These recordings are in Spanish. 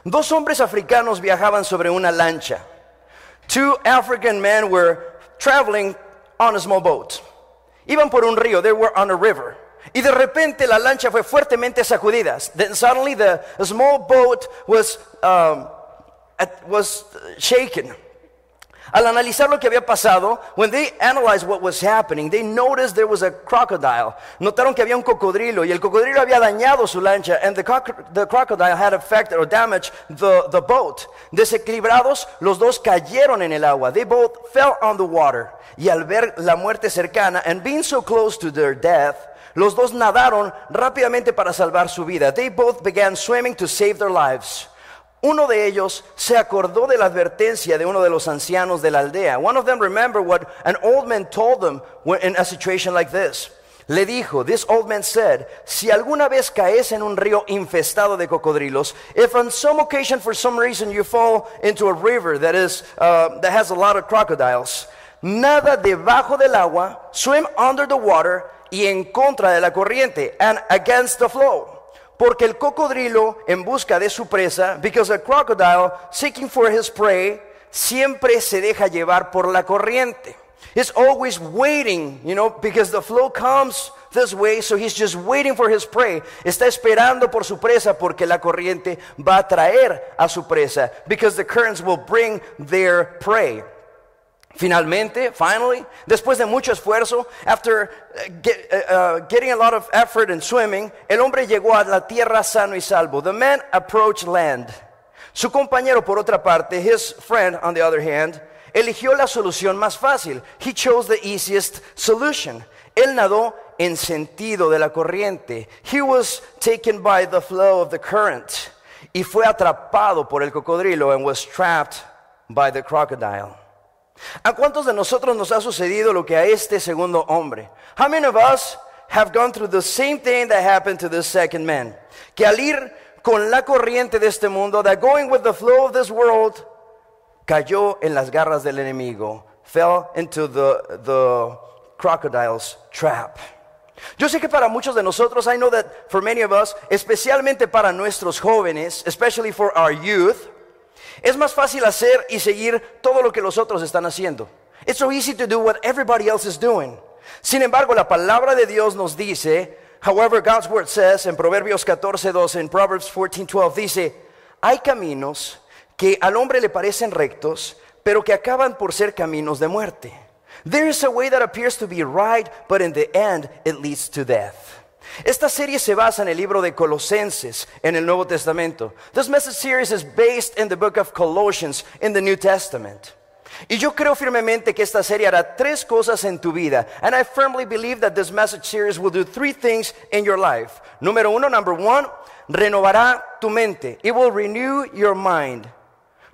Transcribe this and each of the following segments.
Dos hombres africanos viajaban sobre una lancha. Two African men were traveling on a small boat. Iban por un río, they were on a river. Y de repente la lancha fue fuertemente sacudida. Then suddenly the small boat was shaken. Al analizar lo que había pasado, when they analyzed what was happening, they noticed there was a crocodile. Notaron que había un cocodrilo y el cocodrilo había dañado su lancha, and the crocodile had affected or damaged the boat. Desequilibrados, los dos cayeron en el agua. They both fell on the water. Y al ver la muerte cercana, and being so close to their death, los dos nadaron rápidamente para salvar su vida. They both began swimming to save their lives. Uno de ellos se acordó de la advertencia de uno de los ancianos de la aldea. One of them remembered what an old man told them in a situation like this. Le dijo, this old man said, si alguna vez caes en un río infestado de cocodrilos, if on some occasion for some reason you fall into a river that has a lot of crocodiles, nada debajo del agua, swim under the water y en contra de la corriente, and against the flow. Porque el cocodrilo en busca de su presa, because a crocodile seeking for his prey, siempre se deja llevar por la corriente. He's always waiting, because the flow comes this way, so he's just waiting for his prey. Está esperando por su presa porque la corriente va a traer a su presa, because the currents will bring their prey. Finally, después de mucho esfuerzo, after getting a lot of effort in swimming, el hombre llegó a la tierra sano y salvo. The man approached land. Su compañero, por otra parte, his friend, on the other hand, eligió la solución más fácil. He chose the easiest solution. Él nadó en sentido de la corriente. He was taken by the flow of the current. Y fue atrapado por el cocodrilo and was trapped by the crocodile. ¿A cuántos de nosotros nos ha sucedido lo que a este segundo hombre? How many of us have gone through the same thing that happened to this second man? Que al ir con la corriente de este mundo, that going with the flow of this world, cayó en las garras del enemigo, fell into the crocodile's trap. Yo sé que para muchos de nosotros, I know that for many of us, especialmente para nuestros jóvenes, especially for our youth, es más fácil hacer y seguir todo lo que los otros están haciendo. It's so easy to do what everybody else is doing. Sin embargo, la palabra de Dios nos dice, however, God's word says en Proverbios 14:12, en Proverbs 14:12, dice, hay caminos que al hombre le parecen rectos, pero que acaban por ser caminos de muerte. There is a way that appears to be right, but in the end it leads to death. Esta serie se basa en el libro de Colosenses en el Nuevo Testamento. This message series is based in the book of Colossians in the New Testament. Y yo creo firmemente que esta serie hará tres cosas en tu vida. And I firmly believe that this message series will do three things in your life. Number one, renovará tu mente. It will renew your mind.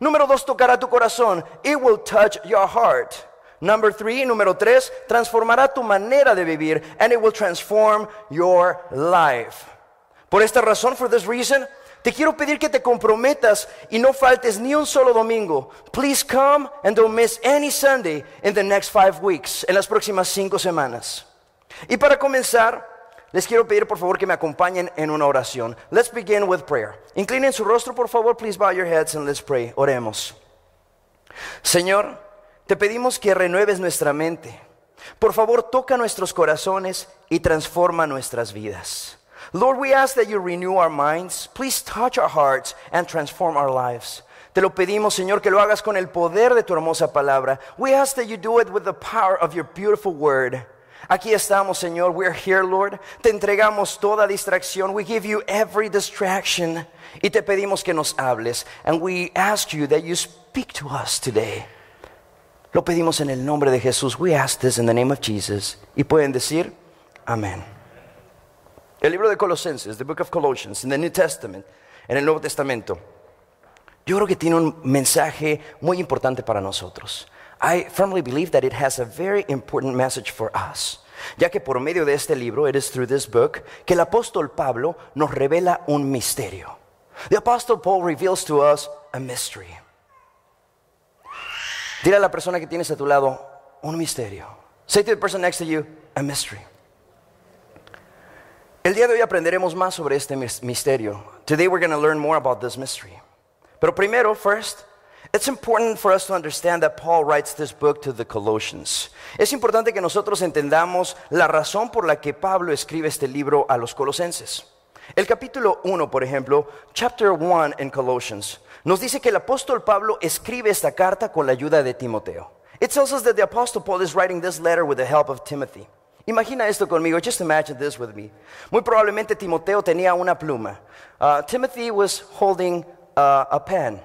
Número dos, tocará tu corazón. It will touch your heart. Número tres, transformará tu manera de vivir, and it will transform your life. Por esta razón, for this reason, te quiero pedir que te comprometas y no faltes ni un solo domingo. Please come and don't miss any Sunday in the next 5 weeks, en las próximas 5 semanas. Y para comenzar, les quiero pedir por favor que me acompañen en una oración. Let's begin with prayer. Inclinen su rostro, por favor, please bow your heads and let's pray. Oremos. Señor, te pedimos que renueves nuestra mente. Por favor, toca nuestros corazones y transforma nuestras vidas. Lord, we ask that you renew our minds. Please touch our hearts and transform our lives. Te lo pedimos, Señor, que lo hagas con el poder de tu hermosa palabra. We ask that you do it with the power of your beautiful word. Aquí estamos, Señor. We're here, Lord. Te entregamos toda distracción. We give you every distraction. Y te pedimos que nos hables. And we ask you that you speak to us today. Lo pedimos en el nombre de Jesús. We ask this in the name of Jesus. Y pueden decir, amén. El libro de Colosenses, the book of Colossians, in the New Testament, en el Nuevo Testamento, yo creo que tiene un mensaje muy importante para nosotros. I firmly believe that it has a very important message for us. Ya que por medio de este libro, it is through this book, que el apóstol Pablo nos revela un misterio. The apostle Paul reveals to us a mystery. Dile a la persona que tienes a tu lado, un misterio. Say to the person next to you, a mystery. El día de hoy aprenderemos más sobre este misterio. Today we're going to learn more about this mystery. Pero primero, first, it's important for us to understand that Paul writes this book to the Colossians. Es importante que nosotros entendamos la razón por la que Pablo escribe este libro a los colosenses. El capítulo 1, por ejemplo, chapter 1 en Colossians, nos dice que el apóstol Pablo escribe esta carta con la ayuda de Timoteo. It tells us that the apostle Paul is writing this letter with the help of Timothy. Imagina esto conmigo, just imagine this with me. Muy probablemente Timoteo tenía una pluma. Timothy was holding a pen.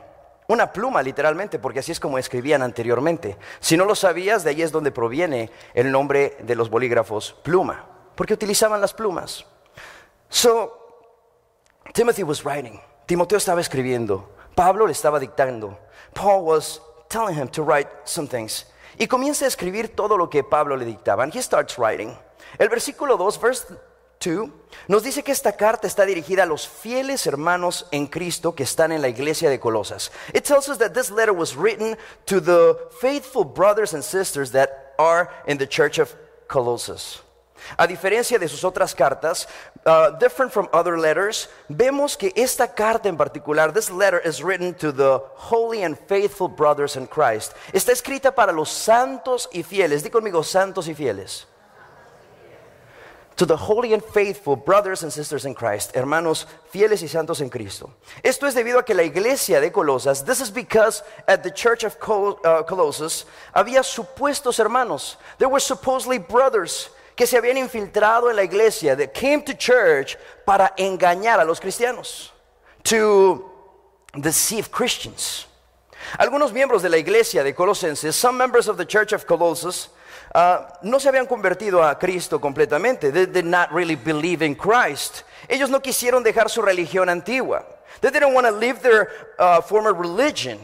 Una pluma literalmente, porque así es como escribían anteriormente. Si no lo sabías, de ahí es donde proviene el nombre de los bolígrafos pluma, porque utilizaban las plumas. So, Timothy was writing. Timoteo estaba escribiendo. Pablo le estaba dictando. Paul was telling him to write some things. Y comienza a escribir todo lo que Pablo le dictaba. And he starts writing. El versículo 2, verse 2, nos dice que esta carta está dirigida a los fieles hermanos en Cristo que están en la iglesia de Colosas. It tells us that this letter was written to the faithful brothers and sisters that are in the church of Colossus. A diferencia de sus otras cartas, different from other letters, vemos que esta carta en particular, this letter is written to the holy and faithful brothers in Christ. Está escrita para los santos y fieles. Di conmigo, santos y fieles. To the holy and faithful brothers and sisters in Christ, hermanos fieles y santos en Cristo. Esto es debido a que la iglesia de Colosas, this is because at the church of Colossus, había supuestos hermanos. There were supposedly brothers que se habían infiltrado en la iglesia, that came to church para engañar a los cristianos, to deceive Christians. Algunos miembros de la iglesia de Colosenses, some members of the church of Colossus, no se habían convertido a Cristo completamente. They did not really believe in Christ. Ellos no quisieron dejar su religión antigua. They didn't want to leave their former religion.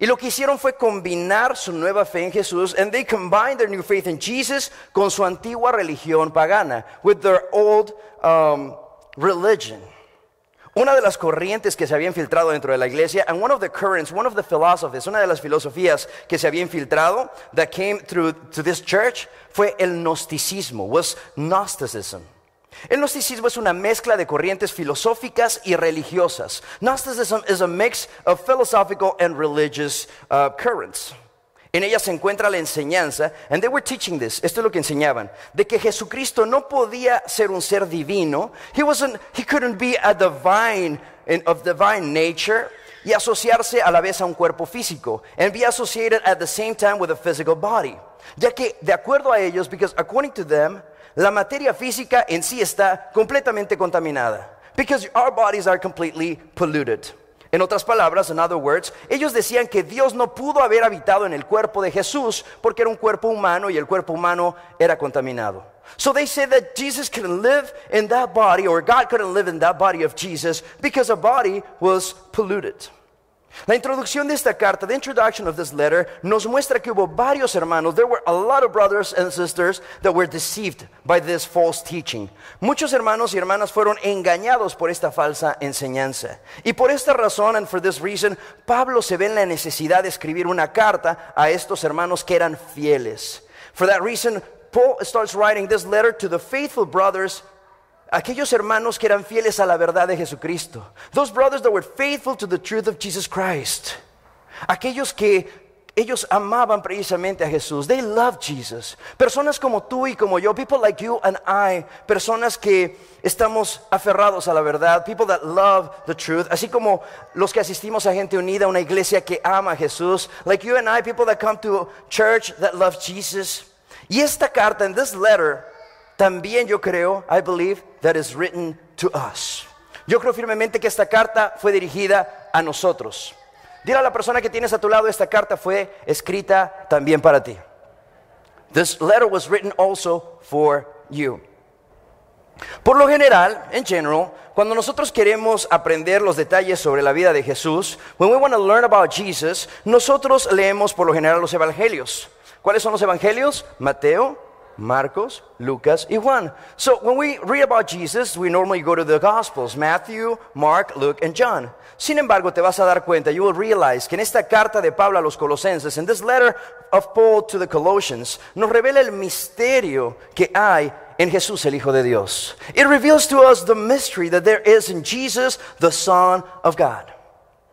Y lo que hicieron fue combinar su nueva fe en Jesús, and they combined their new faith in Jesus con su antigua religión pagana, with their old religion. Una de las corrientes que se había infiltrado dentro de la iglesia, and one of the currents, one of the philosophies, una de las filosofías que se había infiltrado, that came through to this church, fue el gnosticismo, was Gnosticism. El gnosticismo es una mezcla de corrientes filosóficas y religiosas. Gnosticism is a mix of philosophical and religious currents. En ella se encuentra la enseñanza, and they were teaching this, esto es lo que enseñaban, de que Jesucristo no podía ser un ser divino, he couldn't be a divine, of divine nature, y asociarse a la vez a un cuerpo físico, and be associated at the same time with a physical body. Ya que, de acuerdo a ellos, because according to them, la materia física en sí está completamente contaminada. Because our bodies are completely polluted. En otras palabras, in other words, ellos decían que Dios no pudo haber habitado en el cuerpo de Jesús porque era un cuerpo humano y el cuerpo humano era contaminado. So they said that Jesus couldn't live in that body, or God couldn't live in that body of Jesus because a body was polluted. La introducción de esta carta, the introduction of this letter, nos muestra que hubo varios hermanos. There were a lot of brothers and sisters that were deceived by this false teaching. Muchos hermanos y hermanas fueron engañados por esta falsa enseñanza. Y por esta razón, and for this reason, Pablo se ve en la necesidad de escribir una carta a estos hermanos que eran fieles. For that reason, Paul starts writing this letter to the faithful brothers, aquellos hermanos que eran fieles a la verdad de Jesucristo. Those brothers that were faithful to the truth of Jesus Christ. Aquellos que ellos amaban precisamente a Jesús. They loved Jesus. Personas como tú y como yo, people like you and I, personas que estamos aferrados a la verdad, people that love the truth, así como los que asistimos a Gente Unida, una iglesia que ama a Jesús, like you and I, people that come to church that love Jesus. Y esta carta, in this letter, también yo creo, I believe, that is written to us. Yo creo firmemente que esta carta fue dirigida a nosotros. Dile a la persona que tienes a tu lado, esta carta fue escrita también para ti. This letter was written also for you. Por lo general, in general, cuando nosotros queremos aprender los detalles sobre la vida de Jesús, when we want to learn about Jesus, nosotros leemos por lo general los evangelios. ¿Cuáles son los evangelios? Mateo, Marcos, Lucas y Juan. So when we read about Jesus, we normally go to the Gospels, Matthew, Mark, Luke and John. Sin embargo, te vas a dar cuenta, you will realize que en esta carta de Pablo a los Colosenses, in this letter of Paul to the Colossians, nos revela el misterio que hay en Jesús, el Hijo de Dios. It reveals to us the mystery that there is in Jesus, the Son of God.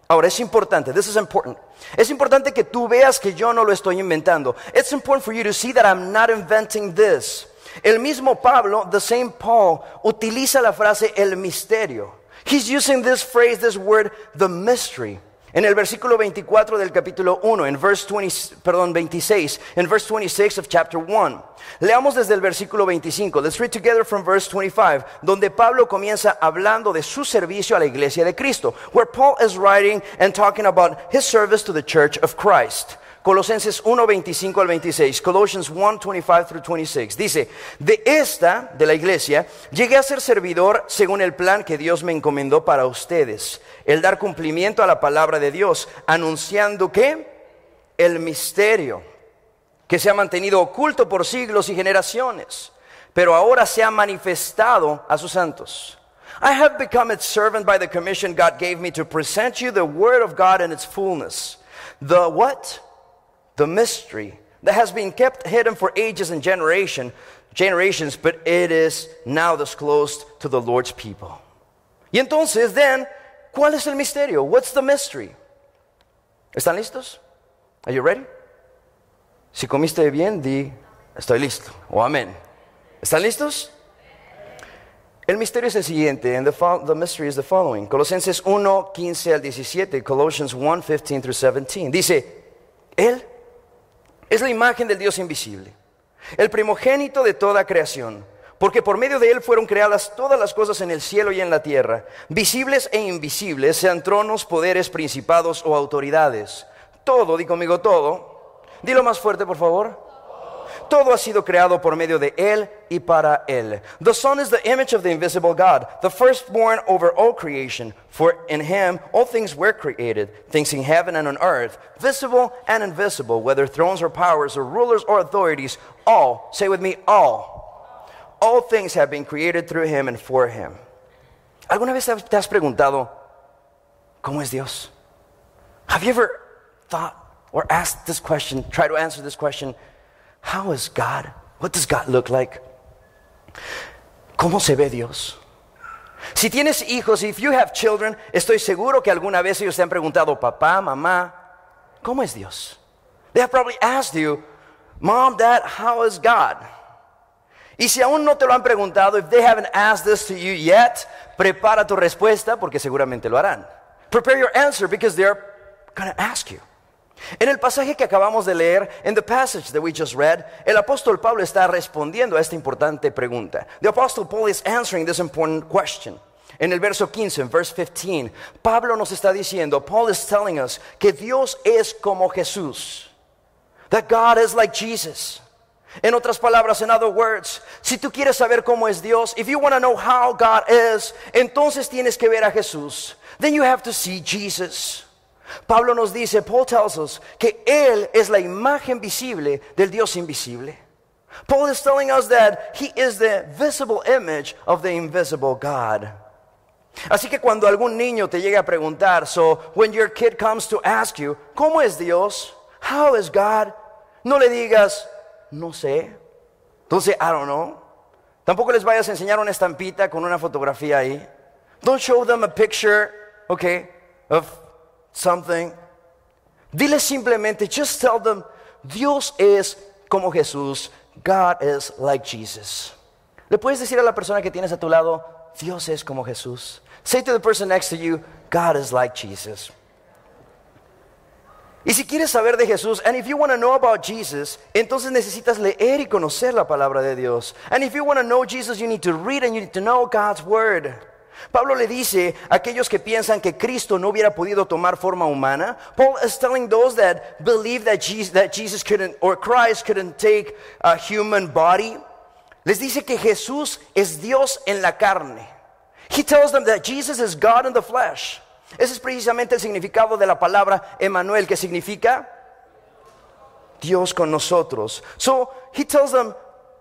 Ahora, es importante, this is important. Es importante que tú veas que yo no lo estoy inventando. It's important for you to see that I'm not inventing this. El mismo Pablo, the same Paul, utiliza la frase el misterio. He's using this phrase, this word, the mystery. En el versículo 24 del capítulo 1, en verse 26, en verse 26 of chapter 1. Leamos desde el versículo 25. Let's read together from verse 25, donde Pablo comienza hablando de su servicio a la iglesia de Cristo, where Paul is writing and talking about his service to the church of Christ. Colosenses 1, 25 al 26, Colossians 1, 25 through 26. Dice, de la iglesia, llegué a ser servidor según el plan que Dios me encomendó para ustedes. El dar cumplimiento a la palabra de Dios, anunciando que el misterio que se ha mantenido oculto por siglos y generaciones, pero ahora se ha manifestado a sus santos. I have become its servant by the commission God gave me to present you the word of God in its fullness. The what? The mystery that has been kept hidden for ages and generations, but it is now disclosed to the Lord's people. Y entonces, then, ¿cuál es el misterio? What's the mystery? ¿Están listos? Are you ready? Si comiste bien, di, estoy listo, o amén. ¿Están listos? El misterio es el siguiente, and the mystery is the following. Colosenses 1, 15 al 17, Colossians 1, 15 through 17. Dice, Él es la imagen del Dios invisible, el primogénito de toda creación, porque por medio de Él fueron creadas todas las cosas en el cielo y en la tierra, visibles e invisibles, sean tronos, poderes, principados o autoridades. Todo, di conmigo todo, dilo más fuerte por favor. Todo ha sido creado por medio de Él y para Él. The Son is the image of the invisible God, the firstborn over all creation. For in Him all things were created, things in heaven and on earth, visible and invisible, whether thrones or powers or rulers or authorities, all, say with me, all things have been created through Him and for Him. ¿Alguna vez te has preguntado, ¿cómo es Dios? Have you ever thought or asked this question, try to answer this question, how is God? What does God look like? ¿Cómo se ve Dios? Si tienes hijos, if you have children, estoy seguro que alguna vez ellos te han preguntado, papá, mamá, ¿cómo es Dios? They have probably asked you, Mom, Dad, how is God? Y si aún no te lo han preguntado, if they haven't asked this to you yet, prepara tu respuesta porque seguramente lo harán. Prepare your answer because they're going to ask you. En el pasaje que acabamos de leer, in the passage that we just read, el apóstol Pablo está respondiendo a esta importante pregunta. The apostle Paul is answering this important question. En el verso 15, en verse 15, Pablo nos está diciendo, Paul is telling us que Dios es como Jesús. That God is like Jesus. En otras palabras, in other words, si tú quieres saber cómo es Dios, if you want to know how God is, entonces tienes que ver a Jesús. Then you have to see Jesus. Pablo nos dice, Paul tells us, que Él es la imagen visible del Dios invisible. Paul is telling us that He is the visible image of the invisible God. Así que cuando algún niño te llegue a preguntar, so when your kid comes to ask you, ¿cómo es Dios? How is God? No le digas, no sé. Entonces, I don't know. Tampoco les vayas a enseñar una estampita con una fotografía ahí. Don't show them a picture, okay, of something. Dile simplemente, just tell them, Dios es como Jesús. God is like Jesus. Le puedes decir a la persona que tienes a tu lado, Dios es como Jesús. Say to the person next to you, God is like Jesus. Y si quieres saber de Jesús, and if you want to know about Jesus, entonces necesitas leer y conocer la palabra de Dios. And if you want to know Jesus, you need to read and you need to know God's word. Pablo le dice a aquellos que piensan que Cristo no hubiera podido tomar forma humana. Paul is telling those that believe that Jesus couldn't, or Christ couldn't take a human body. Les dice que Jesús es Dios en la carne. He tells them that Jesus is God in the flesh. Ese es precisamente el significado de la palabra Emmanuel, que significa Dios con nosotros. So he tells them,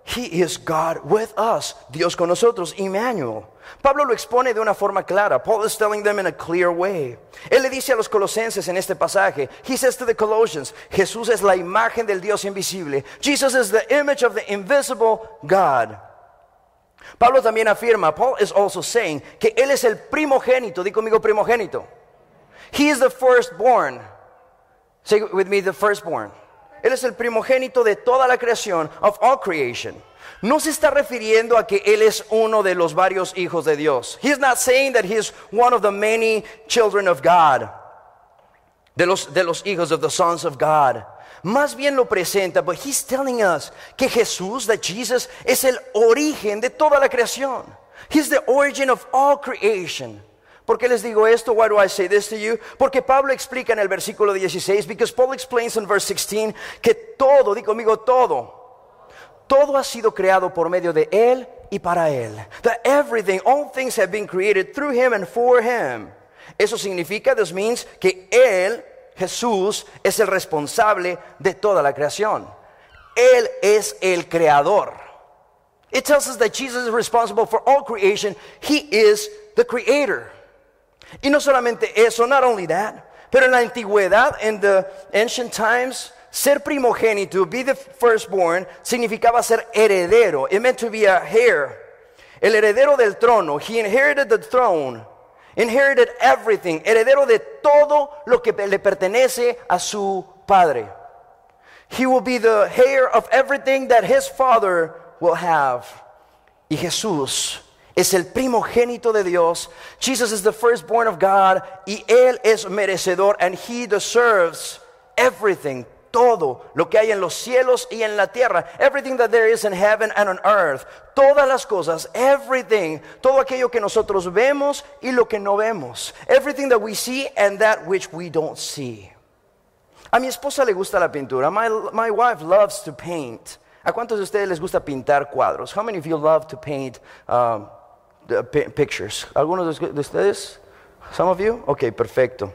He is God with us. Dios con nosotros, Emmanuel. Pablo lo expone de una forma clara. Paul is telling them in a clear way. Él le dice a los colosenses en este pasaje, he says to the Colossians, Jesús es la imagen del Dios invisible. Jesus is the image of the invisible God. Pablo también afirma, Paul is also saying, que Él es el primogénito. Di conmigo primogénito. He is the firstborn. Say with me, the firstborn. Él es el primogénito de toda la creación, of all creation. No se está refiriendo a que Él es uno de los varios hijos de Dios. He is not saying that He is one of the many children of God. De los hijos of the sons of God. Más bien lo presenta, but He's telling us que Jesús, that Jesus, es el origen de toda la creación. He's the origin of all creation. ¿Por qué les digo esto? Why do I say this to you? Porque Pablo explica en el versículo 16, because Paul explains in verse 16 que todo, digo conmigo, todo ha sido creado por medio de Él y para Él. That everything, all things have been created through Him and for Him. Eso significa, this means, que Él, Jesús, es el responsable de toda la creación. Él es el creador. It tells us that Jesus is responsible for all creation. He is the creator. Y no solamente eso, not only that, pero en la antigüedad, in the ancient times, ser primogénito, be the firstborn, significaba ser heredero. It meant to be a heir. El heredero del trono. He inherited the throne. Inherited everything. Heredero de todo lo que le pertenece a su padre. He will be the heir of everything that his father will have. Y Jesús es el primogénito de Dios. Jesus is the firstborn of God. Y Él es merecedor. And He deserves everything. Todo lo que hay en los cielos y en la tierra. Everything that there is in heaven and on earth. Todas las cosas. Everything. Todo aquello que nosotros vemos y lo que no vemos. Everything that we see and that which we don't see. A mi esposa le gusta la pintura. My wife loves to paint. ¿A cuántos de ustedes les gusta pintar cuadros? How many of you love to paint pictures? ¿Algunos de ustedes? Some of you? Ok, perfecto.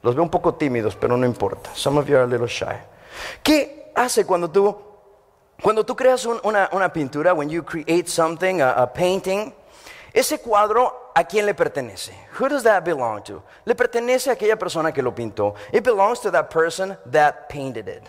Los veo un poco tímidos, pero no importa. Some of you are a little shy. ¿Qué hace cuando tú creas una pintura, when you create something, a painting? Ese cuadro, ¿a quién le pertenece? Who does that belong to? Le pertenece a aquella persona que lo pintó. It belongs to that person that painted it.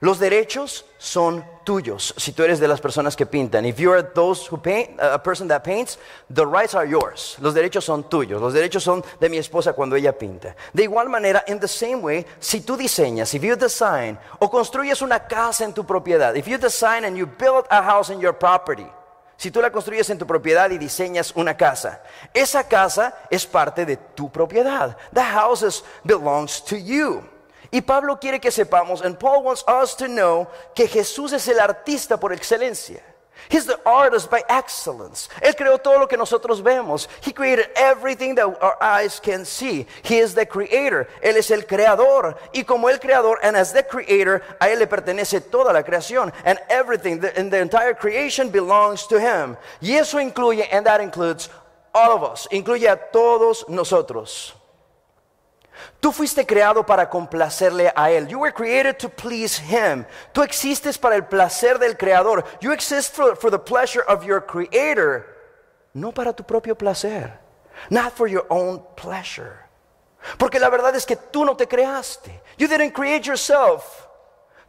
Los derechos son tuyos. Si tú eres de las personas que pintan, if you are those who paint, a person that paints, the rights are yours. Los derechos son tuyos. Los derechos son de mi esposa cuando ella pinta. De igual manera, in the same way, si tú diseñas, if you design, o construyes una casa en tu propiedad, if you design and you build a house in your property, si tú la construyes en tu propiedad y diseñas una casa, esa casa es parte de tu propiedad. The house belongs to you. Y Pablo quiere que sepamos, and Paul wants us to know, que Jesús es el artista por excelencia. He's the artist by excellence. Él creó todo lo que nosotros vemos. He created everything that our eyes can see. He is the creator. Él es el creador. Y como el creador, and as the creator, a Él le pertenece toda la creación. And everything, and the entire creation belongs to Him. Y eso incluye, and that includes all of us. Incluye a todos nosotros. Tú fuiste creado para complacerle a Él. You were created to please Him. Tú existes para el placer del Creador. You exist for the pleasure of your Creator. No para tu propio placer. Not for your own pleasure. Porque la verdad es que tú no te creaste. You didn't create yourself.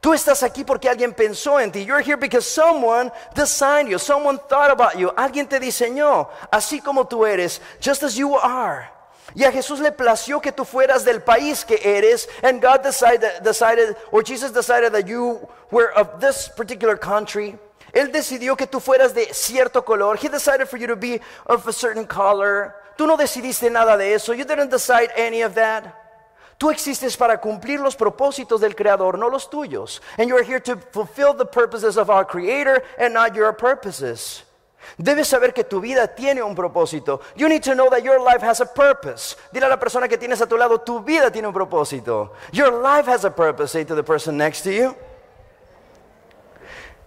Tú estás aquí porque alguien pensó en ti. You're here because someone designed you. Someone thought about you. Alguien te diseñó. Así como tú eres. Just as you are. Y a Jesús le plació que tú fueras del país que eres. And God decided, or Jesus decided that you were of this particular country. Él decidió que tú fueras de cierto color. He decided for you to be of a certain color. Tú no decidiste nada de eso. You didn't decide any of that. Tú existes para cumplir los propósitos del Creador, no los tuyos. And you are here to fulfill the purposes of our Creator and not your purposes. Debes saber que tu vida tiene un propósito. You need to know that your life has a purpose. Dile a la persona que tienes a tu lado, tu vida tiene un propósito. Your life has a purpose. Say to the person next to you.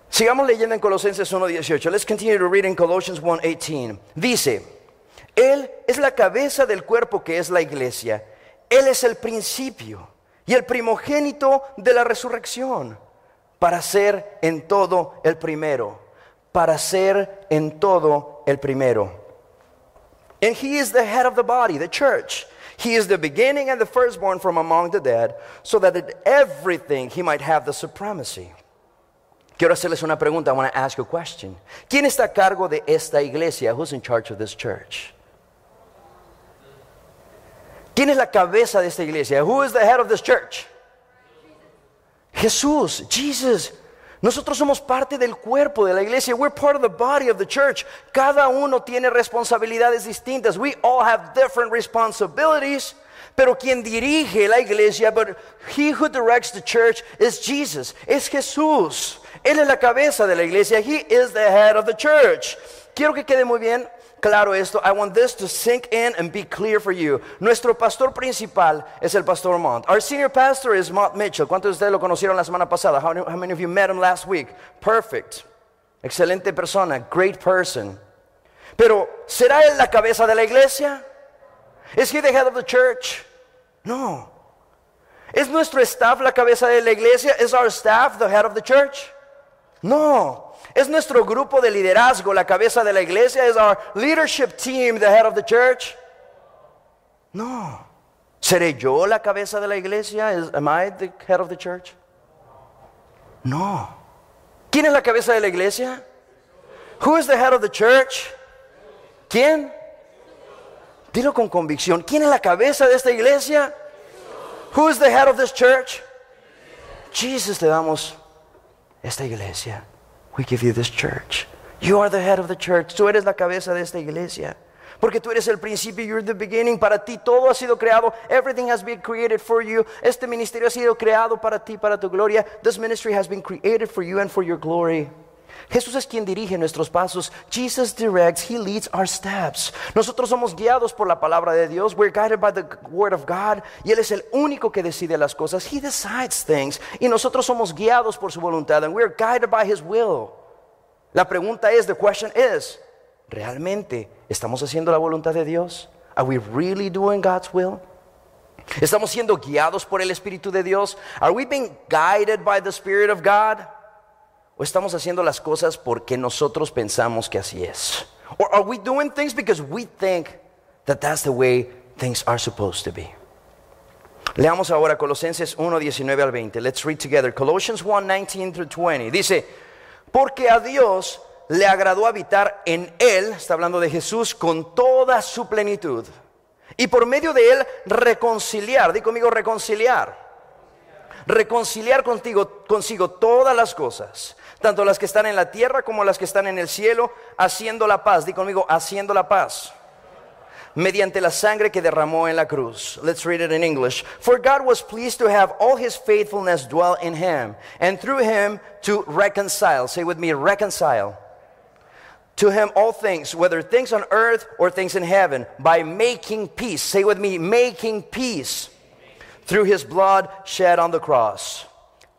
Sigamos leyendo en Colosenses 1:18. Let's continue to read in Colossians 1:18. Dice, Él es la cabeza del cuerpo que es la iglesia. Él es el principio y el primogénito de la resurrección, para ser en todo el primero. Para ser en todo el primero. And He is the head of the body, the church. He is the beginning and the firstborn from among the dead, so that in everything He might have the supremacy. Quiero hacerles una pregunta. I want to ask you a question. ¿Quién está a cargo de esta iglesia? Who's in charge of this church? ¿Quién es la cabeza de esta iglesia? Who is the head of this church? Jesús, Jesus. Nosotros somos parte del cuerpo de la iglesia. We're part of the body of the church. Cada uno tiene responsabilidades distintas. We all have different responsibilities. Pero quien dirige la iglesia, but he who directs the church is Jesus. Es Jesús. Él es la cabeza de la iglesia. He is the head of the church. Quiero que quede muy bien claro esto. I want this to sink in and be clear for you. Nuestro pastor principal es el pastor Mont. Our senior pastor is Mont Mitchell. ¿Cuántos de ustedes lo conocieron la semana pasada? How many of you met him last week? Perfect. Excelente persona. Great person. Pero, ¿será él la cabeza de la iglesia? Is he the head of the church? No. ¿Es nuestro staff la cabeza de la iglesia? Is our staff the head of the church? No. ¿Es nuestro grupo de liderazgo la cabeza de la iglesia? ¿Es our leadership team the head of the church? No. ¿Seré yo la cabeza de la iglesia? Am I the head of the church? No. ¿Quién es la cabeza de la iglesia? Who is the head of the church? ¿Quién? Dilo con convicción. ¿Quién es la cabeza de esta iglesia? Who is the head of this church? Jesus, te damos esta iglesia. We give you this church. You are the head of the church. Tú eres la cabeza de esta iglesia. Porque tú eres el principio, you're the beginning. Para ti todo ha sido creado. Everything has been created for you. Este ministerio ha sido creado para ti, para tu gloria. This ministry has been created for you and for your glory. Jesús es quien dirige nuestros pasos. Jesus directs, He leads our steps. Nosotros somos guiados por la palabra de Dios. We're guided by the word of God. Y Él es el único que decide las cosas. He decides things. Y nosotros somos guiados por su voluntad. And we're guided by His will. La pregunta es, the question is, ¿realmente estamos haciendo la voluntad de Dios? Are we really doing God's will? ¿Estamos siendo guiados por el Espíritu de Dios? Are we being guided by the Spirit of God? ¿O estamos haciendo las cosas porque nosotros pensamos que así es? Or are we doing things because we think that that's the way things are supposed to be? Leamos ahora Colosenses 1:19 al 20. Let's read together. Colossians 1:19 through 20. Dice, porque a Dios le agradó habitar en Él, está hablando de Jesús, con toda su plenitud. Y por medio de Él reconciliar, di conmigo reconciliar. Reconciliar consigo todas las cosas, tanto las que están en la tierra como las que están en el cielo, haciendo la paz. Di conmigo, haciendo la paz, mediante la sangre que derramó en la cruz. Let's read it in English. For God was pleased to have all His faithfulness dwell in Him, and through Him to reconcile. Say with me, reconcile. To Him all things, whether things on earth or things in heaven, by making peace. Say with me, making peace. Through His blood shed on the cross.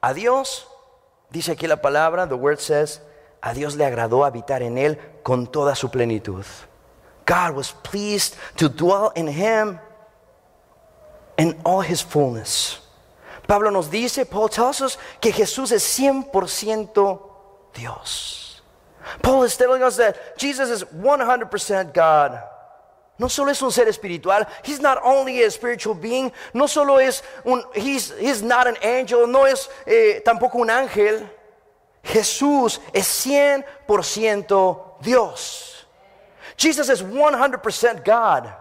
A Dios, dice aquí la palabra, the word says, a Dios le agradó habitar en Él con toda su plenitud. God was pleased to dwell in Him in all His fullness. Pablo nos dice, Paul tells us, que Jesús es 100% Dios. Paul is telling us that Jesus is 100% God. No solo es un ser espiritual. He's not only a spiritual being. No solo es he's not an angel. No es tampoco un ángel. Jesús es 100% Dios. Jesus is 100% God.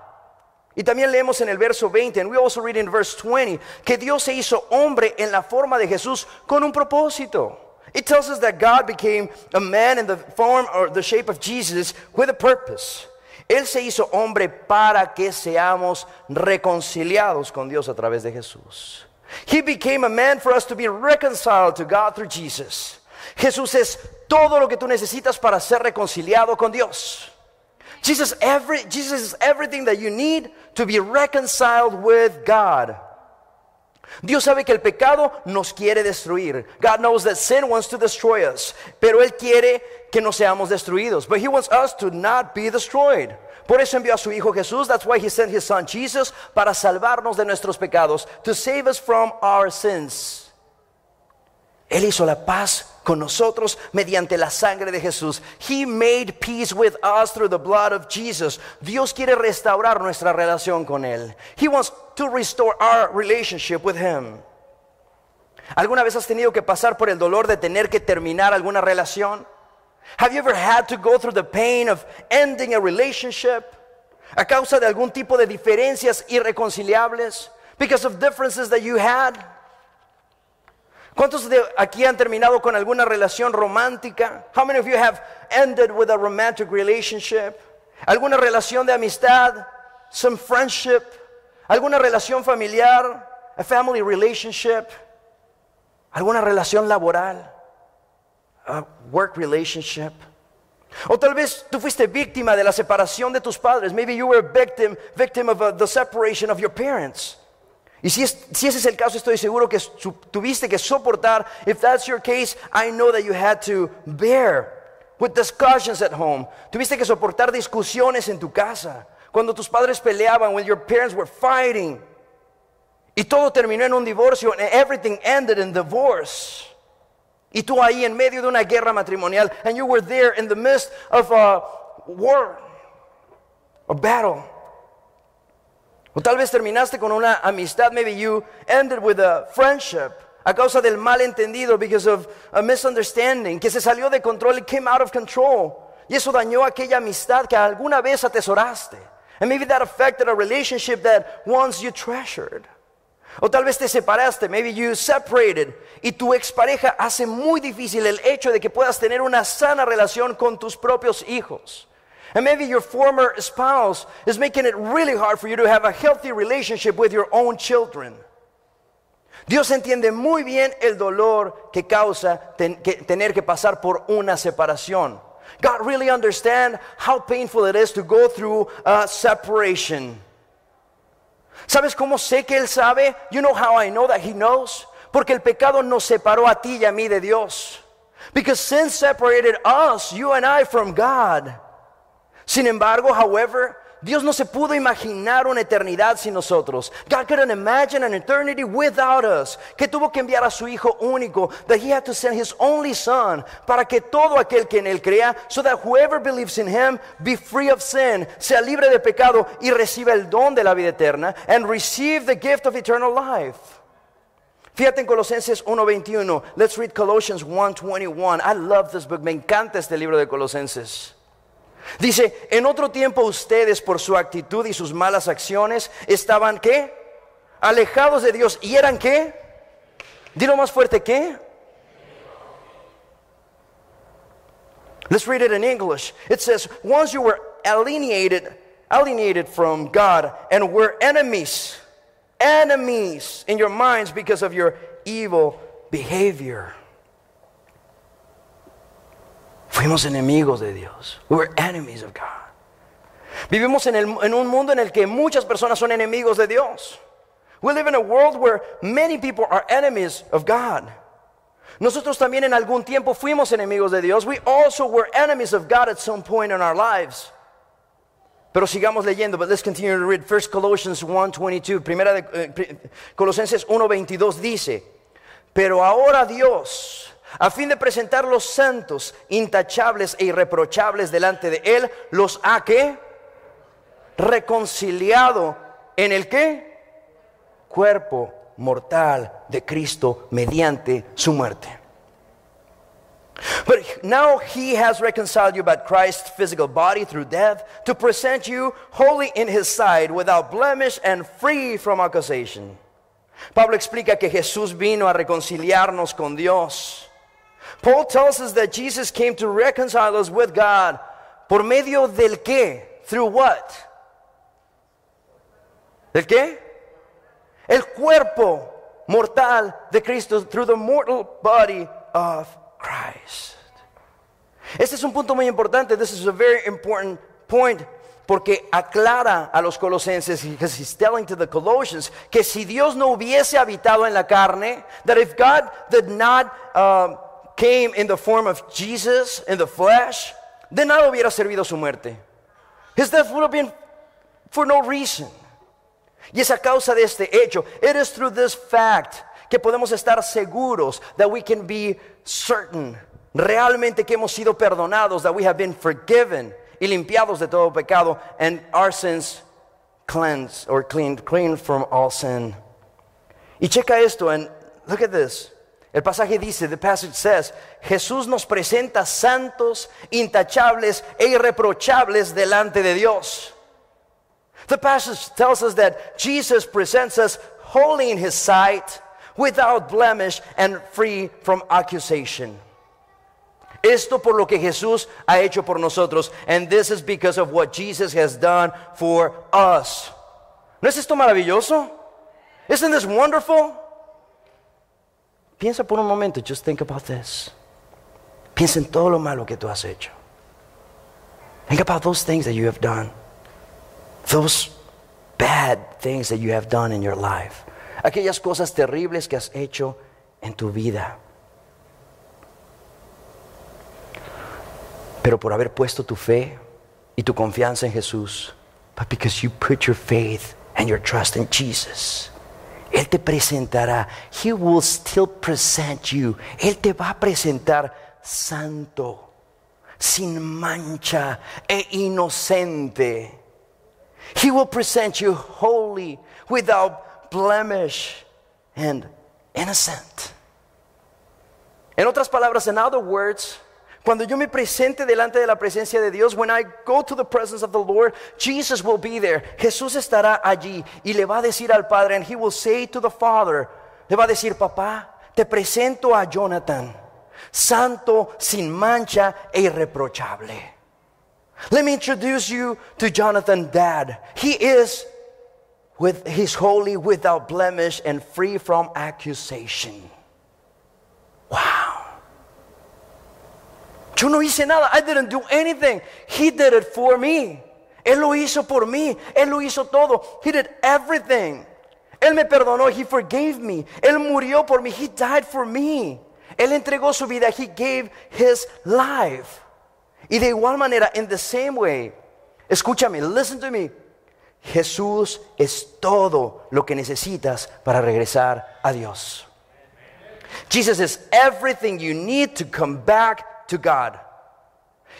Y también leemos en el verso 20, and we also read in verse 20, que Dios se hizo hombre en la forma de Jesús con un propósito. It tells us that God became a man in the form or the shape of Jesus with a purpose. Él se hizo hombre para que seamos reconciliados con Dios a través de Jesús. He became a man for us to be reconciled to God through Jesus. Jesús es todo lo que tú necesitas para ser reconciliado con Dios. Jesus is everything that you need to be reconciled with God. Dios sabe que el pecado nos quiere destruir. God knows that sin wants to destroy us. Pero Él quiere que no seamos destruidos. But He wants us to not be destroyed. Por eso envió a su Hijo Jesús. That's why He sent His Son Jesus, para salvarnos de nuestros pecados, to save us from our sins. Él hizo la paz con nosotros mediante la sangre de Jesús. He made peace with us through the blood of Jesus. Dios quiere restaurar nuestra relación con Él. He wants to restore our relationship with Him. ¿Alguna vez has tenido que pasar por el dolor de tener que terminar alguna relación? Have you ever had to go through the pain of ending a relationship? a causa de algún tipo de diferencias irreconciliables, because of differences that you had. ¿Cuántos de aquí han terminado con alguna relación romántica? How many of you have ended with a romantic relationship? ¿Alguna relación de amistad? Some friendship? ¿Alguna relación familiar? A family relationship? ¿Alguna relación laboral? A work relationship? O tal vez tú fuiste víctima de la separación de tus padres. Maybe you were a victim of the separation of your parents. Y si ese es el caso, estoy seguro que tuviste que soportar. If that's your case, I know that you had to bear with discussions at home. Tuviste que soportar discusiones en tu casa. Cuando tus padres peleaban, when your parents were fighting. Y todo terminó en un divorcio, and everything ended in divorce. Y tú ahí en medio de una guerra matrimonial, and you were there in the midst of a war, a battle. O tal vez terminaste con una amistad, maybe you ended with a friendship a causa del malentendido, because of a misunderstanding, que se salió de control, it came out of control. Y eso dañó aquella amistad que alguna vez atesoraste. And maybe that affected a relationship that once you treasured. O tal vez te separaste, maybe you separated, y tu expareja hace muy difícil el hecho de que puedas tener una sana relación con tus propios hijos. And maybe your former spouse is making it really hard for you to have a healthy relationship with your own children. Dios entiende muy bien el dolor que causa tener que pasar por una separación. God really understands how painful it is to go through a separation. ¿Sabes cómo sé que Él sabe? You know how I know that He knows? Porque el pecado nos separó a ti y a mí de Dios. Because sin separated us, you and I, from God. Sin embargo, however, Dios no se pudo imaginar una eternidad sin nosotros. God couldn't imagine an eternity without us. Que tuvo que enviar a su Hijo único. That He had to send His only Son. Para que todo aquel que en Él crea, so that whoever believes in Him be free of sin. Sea libre de pecado y reciba el don de la vida eterna. And receive the gift of eternal life. Fíjate en Colosenses 1:21. Let's read Colossians 1:21. I love this book. Me encanta este libro de Colosenses. Dice, en otro tiempo ustedes por su actitud y sus malas acciones estaban, ¿qué? Alejados de Dios. ¿Y eran qué? Dilo más fuerte, ¿qué? Let's read it in English. It says, once you were alienated from God and were enemies in your minds because of your evil behavior. Fuimos enemigos de Dios. We were enemies of God. Vivimos en un mundo en el que muchas personas son enemigos de Dios. We live in a world where many people are enemies of God. Nosotros también en algún tiempo fuimos enemigos de Dios. We also were enemies of God at some point in our lives. Pero sigamos leyendo, but let's continue to read. 1 Colossians 1:22, Colosenses 1:22 dice, pero ahora Dios, a fin de presentar los santos, intachables e irreprochables delante de Él, los ha ¿qué? Reconciliado en el ¿qué? Cuerpo mortal de Cristo mediante su muerte. But now He has reconciled you by Christ's physical body through death, to present you holy in His sight, without blemish and free from accusation. Pablo explica que Jesús vino a reconciliarnos con Dios. Paul tells us that Jesus came to reconcile us with God. ¿Por medio del qué? Through what? ¿Del qué? El cuerpo mortal de Cristo, through the mortal body of Christ. Este es un punto muy importante. This is a very important point, porque aclara a los colosenses, because he's telling to the Colossians, que si Dios no hubiese habitado en la carne, that if God did not came in the form of Jesus in the flesh, de nada hubiera servido su muerte. His death would have been for no reason. Y es a causa de este hecho, it is through this fact, que podemos estar seguros, that we can be certain, realmente que hemos sido perdonados, that we have been forgiven y limpiados de todo pecado, and our sins cleansed or cleaned from all sin. Y checa esto, and look at this. El pasaje dice, the passage says, Jesús nos presenta santos, intachables e irreprochables delante de Dios. The passage tells us that Jesus presents us holy in His sight, without blemish and free from accusation. Esto por lo que Jesús ha hecho por nosotros. And this is because of what Jesus has done for us. ¿No es esto maravilloso? Isn't this wonderful? Piensa por un momento, just think about this. Piensa en todo lo malo que tú has hecho. Think about those things that you have done. Those bad things that you have done in your life. Aquellas cosas terribles que has hecho en tu vida. Pero por haber puesto tu fe y tu confianza en Jesús, but because you put your faith and your trust in Jesus, Él te presentará. He will still present you. Él te va a presentar santo, sin mancha e inocente. He will present you holy, without blemish and innocent. En otras palabras, in other words, cuando yo me presente delante de la presencia de Dios, when I go to the presence of the Lord, Jesus will be there. Jesús estará allí y le va a decir al Padre, and He will say to the Father, le va a decir, papá, te presento a Jonathan, santo, sin mancha e irreprochable. Let me introduce you to Jonathan, Dad. He's holy, without blemish, and free from accusation. Wow. Yo no hice nada. I didn't do anything. He did it for me. Él lo hizo por mí. Él lo hizo todo. He did everything. Él me perdonó. He forgave me. Él murió por mí. He died for me. Él entregó su vida. He gave His life. Y de igual manera, in the same way, escúchame, listen to me. Jesús es todo lo que necesitas para regresar a Dios. Jesus is everything you need to come back to God.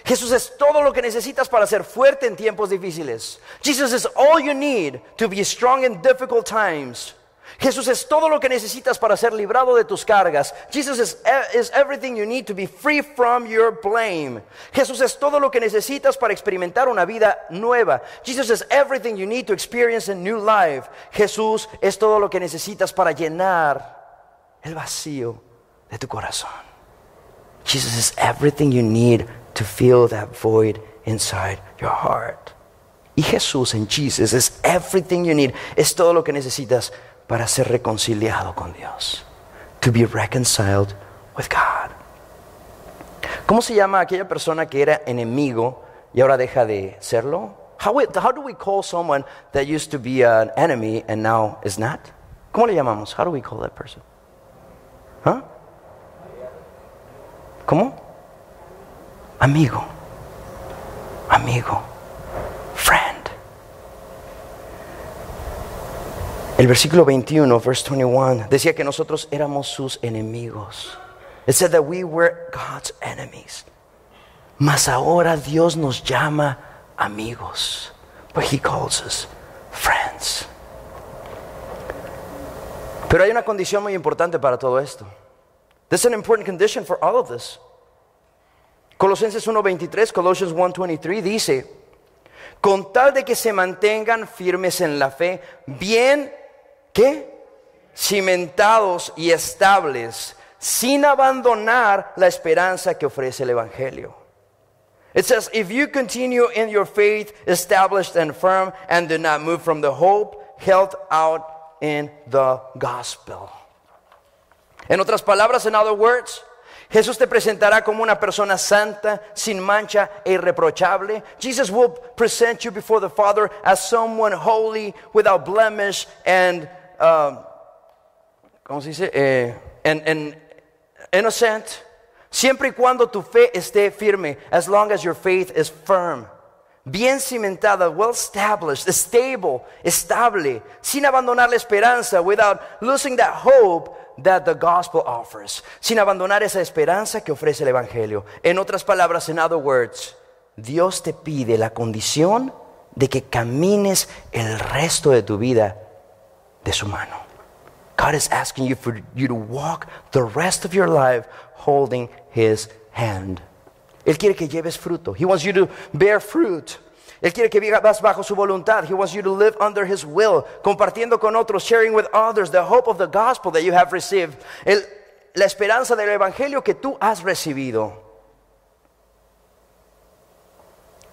Jesús es todo lo que necesitas para ser fuerte en tiempos difíciles. Jesus is all you need to be strong in difficult times. Jesús es todo lo que necesitas para ser librado de tus cargas. Jesus is everything you need to be free from your blame. Jesús es todo lo que necesitas para experimentar una vida nueva. Jesus is everything you need to experience a new life. Jesús es todo lo que necesitas para llenar el vacío de tu corazón. Jesus is everything you need to fill that void inside your heart. Y Jesús en Jesus es everything you need. Es todo lo que necesitas para ser reconciliado con Dios. To be reconciled with God. ¿Cómo se llama aquella persona que era enemigo y ahora deja de serlo? How do we call someone that used to be an enemy and now is not? ¿Cómo le llamamos? How do we call that person? ¿Huh? ¿Cómo? Amigo. Amigo. Friend. El versículo 21, verse 21, decía que nosotros éramos sus enemigos. It said that we were God's enemies. Mas ahora Dios nos llama amigos. But He calls us friends. Pero hay una condición muy importante para todo esto. There's an important condition for all of this. Colosenses 1:23, Colossians 1:23 dice, con tal de que se mantengan firmes en la fe, bien, ¿qué? Cimentados y estables, sin abandonar la esperanza que ofrece el Evangelio. It says, if you continue in your faith, established and firm, and do not move from the hope held out in the gospel. En otras palabras, in other words, Jesús te presentará como una persona santa, sin mancha e irreprochable. Jesus will present you before the Father as someone holy, without blemish, and ¿cómo se dice? And innocent. Siempre y cuando tu fe esté firme, as long as your faith is firm. Bien cimentada, well established, stable, estable, sin abandonar la esperanza, without losing that hope that the gospel offers, sin abandonar esa esperanza que ofrece el Evangelio. En otras palabras, in other words, Dios te pide la condición de que camines el resto de tu vida de su mano. God is asking you for you to walk the rest of your life holding His hand. Él quiere que lleves fruto. He wants you to bear fruit. Él quiere que vivas bajo su voluntad. He wants you to live under His will, compartiendo con otros, sharing with others the hope of the gospel that you have received. La esperanza del evangelio que tú has recibido.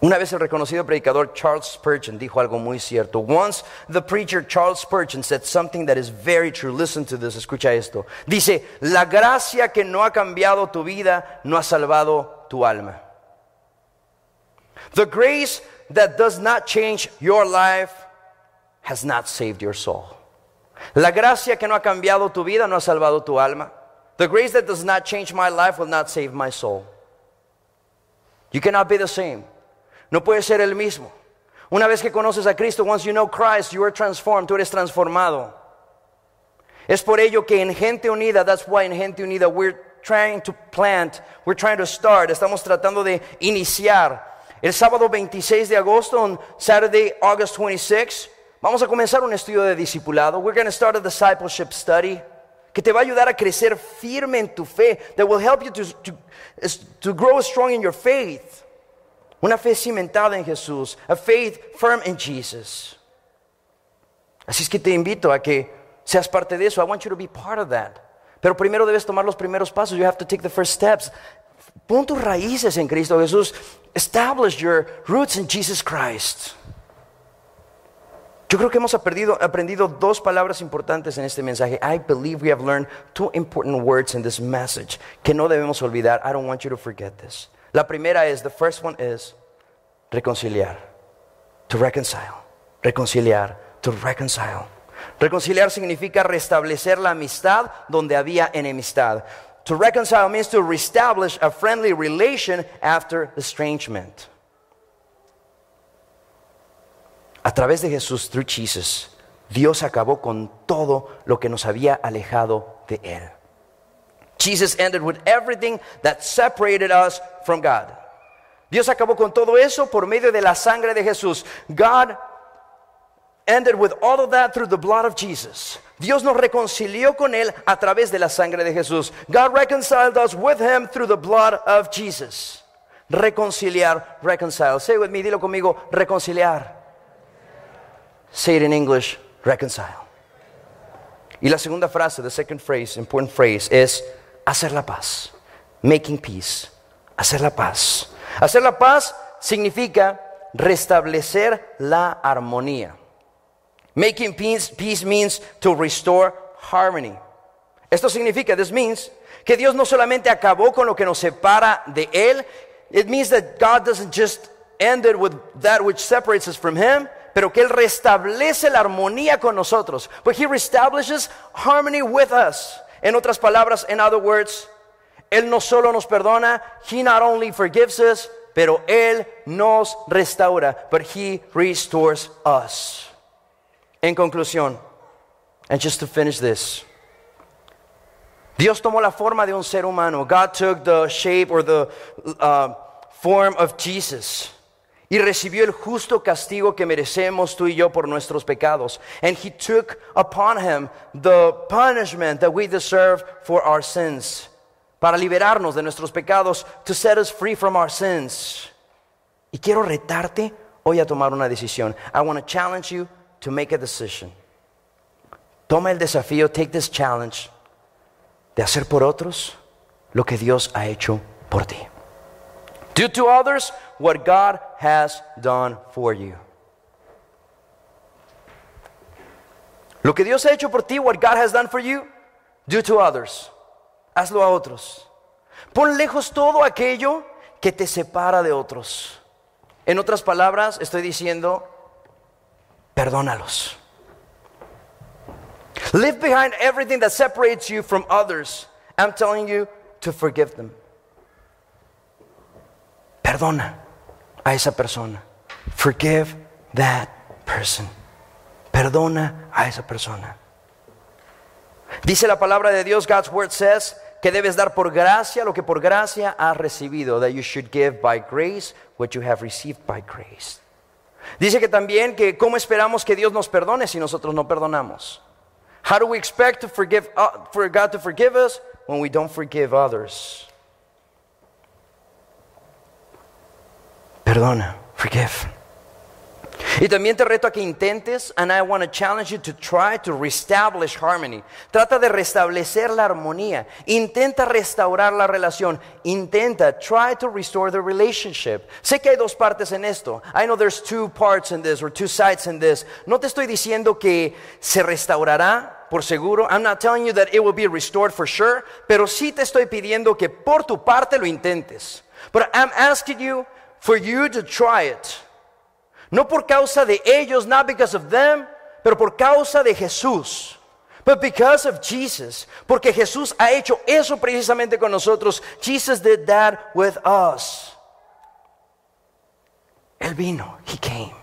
Una vez el reconocido predicador Charles Spurgeon dijo algo muy cierto. Once the preacher Charles Spurgeon said something that is very true. Listen to this, escucha esto. Dice, la gracia que no ha cambiado tu vida no ha salvado tu alma. The grace that does not change your life has not saved your soul. La gracia que no ha cambiado tu vida no ha salvado tu alma. The grace that does not change my life will not save my soul. You cannot be the same. No puedes ser el mismo. Una vez que conoces a Cristo, once you know Christ, you are transformed, tú eres transformado. Es por ello que en Gente Unida, that's why in Gente Unida we're trying to start, estamos tratando de iniciar. El sábado 26 de agosto, on Saturday, August 26, vamos a comenzar un estudio de discipulado. We're going to start a discipleship study que te va a ayudar a crecer firme en tu fe, that will help you to grow strong in your faith. Una fe cimentada en Jesús, a faith firm in Jesus. Así es que te invito a que seas parte de eso. I want you to be part of that. Pero primero debes tomar los primeros pasos. You have to take the first steps. Pon tus raíces en Cristo Jesús. Establish your roots in Jesus Christ. Yo creo que hemos aprendido dos palabras importantes en este mensaje. I believe we have learned two important words in this message que no debemos olvidar. I don't want you to forget this. La primera es, the first one is reconciliar. To reconcile. Reconciliar. To reconcile. Reconciliar significa restablecer la amistad donde había enemistad. To reconcile means to reestablish a friendly relation after estrangement. A través de Jesús, through Jesus, Dios acabó con todo lo que nos había alejado de Él. Jesus ended with everything that separated us from God. Dios acabó con todo eso por medio de la sangre de Jesús. God ended with all of that through the blood of Jesus. Dios nos reconcilió con Él a través de la sangre de Jesús. God reconciled us with Him through the blood of Jesus. Reconciliar, reconcile. Say it with me, dilo conmigo, reconciliar. Say it in English, reconcile. Y la segunda frase, the second phrase, important phrase, es hacer la paz. Making peace. Hacer la paz. Hacer la paz significa restablecer la armonía. Making peace means to restore harmony. Esto significa, this means, que Dios no solamente acabó con lo que nos separa de Él. It means that God doesn't just end it with that which separates us from Him, pero que Él restablece la armonía con nosotros. But He reestablishes harmony with us. En otras palabras, in other words, Él no solo nos perdona, He not only forgives us, pero Él nos restaura, but He restores us. En conclusión, and just to finish this, Dios tomó la forma de un ser humano. God took the shape or the form of Jesus. Y recibió el justo castigo que merecemos tú y yo por nuestros pecados. And He took upon Him the punishment that we deserve for our sins. Para liberarnos de nuestros pecados, to set us free from our sins. Y quiero retarte hoy a tomar una decisión. I want to challenge you to make a decision. Toma el desafío, take this challenge, de hacer por otros lo que Dios ha hecho por ti. Do to others what God has done for you. Lo que Dios ha hecho por ti, what God has done for you, do to others. Hazlo a otros. Pon lejos todo aquello que te separa de otros. En otras palabras, estoy diciendo, perdónalos. Leave behind everything that separates you from others. I'm telling you to forgive them. Perdona a esa persona. Forgive that person. Perdona a esa persona. Dice la palabra de Dios, God's word says, que debes dar por gracia lo que por gracia has recibido. That you should give by grace what you have received by grace. Dice que también que cómo esperamos que Dios nos perdone si nosotros no perdonamos. How do we expect to forgive for God to forgive us when we don't forgive others? Perdona, forgive. Y también te reto a que intentes, and I want to challenge you to try to reestablish harmony. Trata de restablecer la armonía. Intenta restaurar la relación. Intenta, try to restore the relationship. Sé que hay dos partes en esto. I know there's two parts in this, or two sides in this. No te estoy diciendo que se restaurará por seguro. I'm not telling you that it will be restored for sure. Pero sí te estoy pidiendo que por tu parte lo intentes. But I'm asking you for you to try it. No por causa de ellos, not because of them, pero por causa de Jesús. But because of Jesus. Porque Jesús ha hecho eso precisamente con nosotros. Jesus did that with us. Él vino, He came.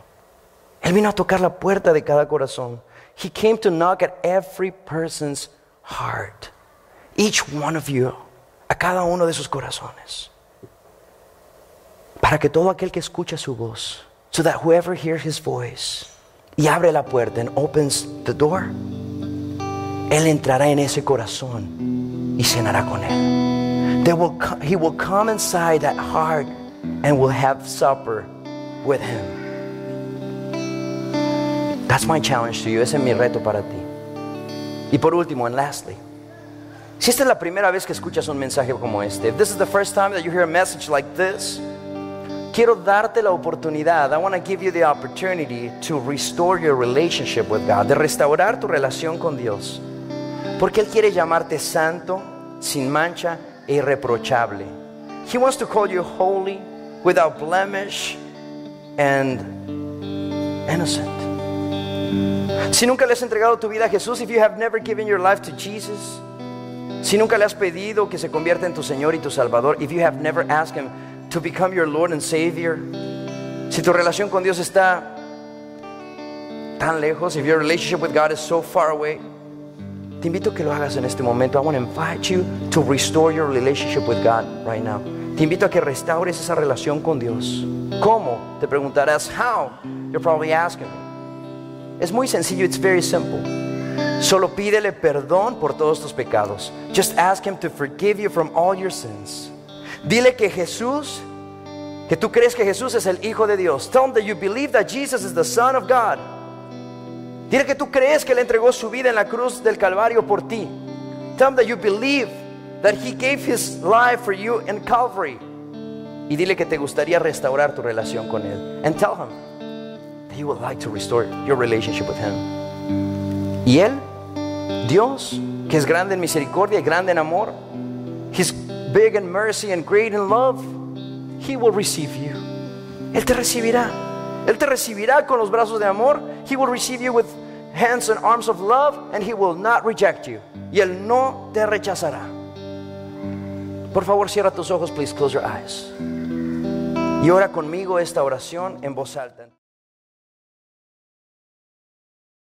Él vino a tocar la puerta de cada corazón. He came to knock at every person's heart. Each one of you, a cada uno de sus corazones. Para que todo aquel que escucha su voz, so that whoever hears His voice y abre la puerta and opens the door, Él entrará en ese corazón y cenará con Él. He will come inside that heart and will have supper with Him. That's my challenge to you. Ese es mi reto para ti. Y por último, and lastly, si esta es la primera vez que escuchas un mensaje como este, if this is the first time that you hear a message like this, quiero darte la oportunidad. I want to give you the opportunity to restore your relationship with God, de restaurar tu relación con Dios. Porque Él quiere llamarte santo, sin mancha e irreprochable. He wants to call you holy, without blemish, and innocent. Si nunca le has entregado tu vida a Jesús, if you have never given your life to Jesus, si nunca le has pedido que se convierta en tu Señor y tu Salvador, if you have never asked Him to become your Lord and Savior, si tu relación con Dios está tan lejos, if your relationship with God is so far away, te invito a que lo hagas en este momento. I want to invite you to restore your relationship with God right now. Te invito a que restaures esa relación con Dios. ¿Cómo? Te preguntarás. How? You're probably asking me. Es muy sencillo. It's very simple. Solo pídele perdón por todos tus pecados. Just ask Him to forgive you from all your sins. Dile que Jesús, que tú crees que Jesús es el Hijo de Dios. Tell Him that you believe that Jesus is the Son of God. Dile que tú crees que Él entregó su vida en la cruz del Calvario por ti. Tell Him that you believe that He gave His life for you in Calvary. Y dile que te gustaría restaurar tu relación con Él. And tell Him that you would like to restore your relationship with Him. Y Él, Dios, que es grande en misericordia y grande en amor, He's big in mercy and great in love, He will receive you. Él te recibirá. Él te recibirá con los brazos de amor. He will receive you with hands and arms of love, and He will not reject you. Y Él no te rechazará. Por favor, cierra tus ojos, please close your eyes. Y ora conmigo esta oración en voz alta.